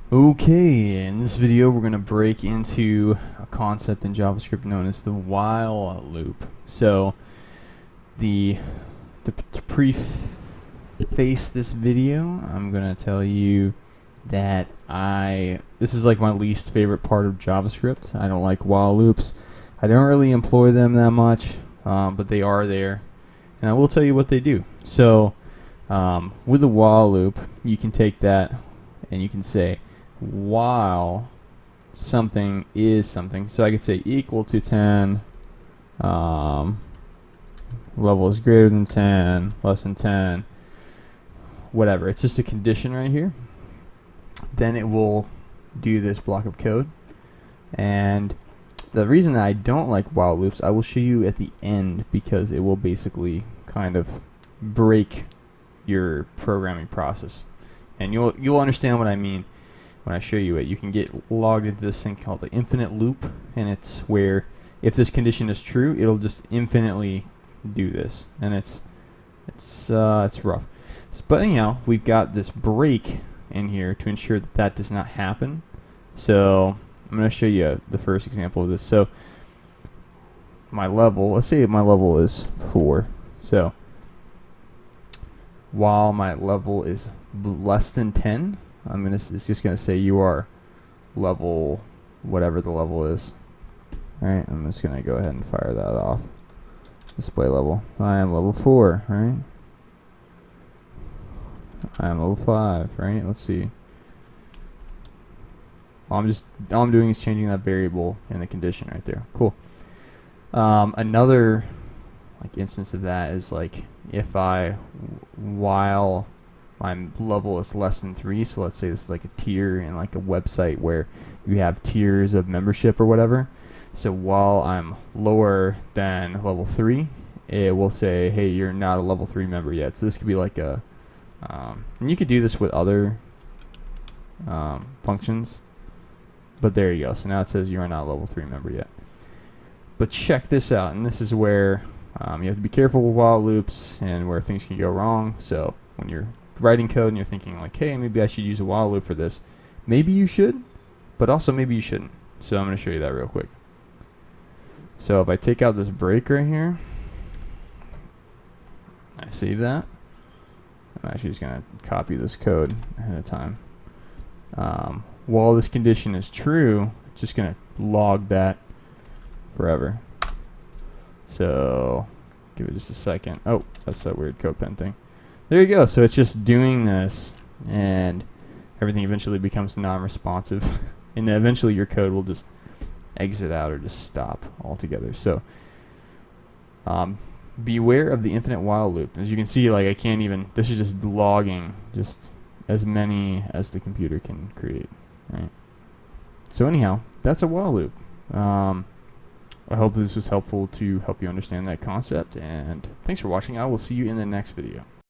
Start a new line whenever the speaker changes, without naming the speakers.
Okay, in this video we're going to break into a concept in JavaScript known as the while loop. So to preface this video, I'm going to tell you that this is like my least favorite part of JavaScript. I don't like while loops. I don't really employ them that much, but they are there, and I will tell you what they do. So with a while loop, you can take that and you can say while something is something. So I could say equal to 10, level is greater than 10, less than 10, whatever. It's just a condition right here. Then it will do this block of code. And the reason that I don't like while loops, I will show you at the end, because it will basically kind of break your programming process. And you'll understand what I mean when I show you it. You can get logged into this thing called the infinite loop, and it's where if this condition is true, it'll just infinitely do this, and it's rough. But anyhow, we've got this break in here to ensure that that does not happen. So I'm going to show you the first example of this. So my level, let's say my level is 4. So while my level is less than 10, it's just gonna say you are level whatever the level is. Alright, I'm just gonna go ahead and fire that off. Display level. I am level 4, right? I am level 5, right? Let's see. All I'm doing is changing that variable in the condition right there. Cool. Another instance of that is like if while my level is less than 3, so let's say this is like a tier in like a website where you have tiers of membership or whatever. So while I'm lower than level 3, it will say, hey, you're not a level 3 member yet. So this could be like a and you could do this with other functions, but there you go. So now it says you are not a level 3 member yet. But check this out, and this is where you have to be careful with while loops and where things can go wrong. So when you're writing code and you're thinking like, hey, maybe I should use a while loop for this, maybe you should, but also maybe you shouldn't. So I'm going to show you that real quick. So if I take out this break right here, I save that. I'm actually just going to copy this code ahead of time. While this condition is true, it's just going to log that forever. So give it just a second. Oh, that's that weird CodePen thing. There you go. So it's just doing this, and everything eventually becomes non-responsive, and eventually your code will just exit out or just stop altogether. So beware of the infinite while loop. As you can see, like I can't even. This is just logging just as many as the computer can create. Right. So anyhow, that's a while loop. I hope this was helpful to help you understand that concept, and thanks for watching. I will see you in the next video.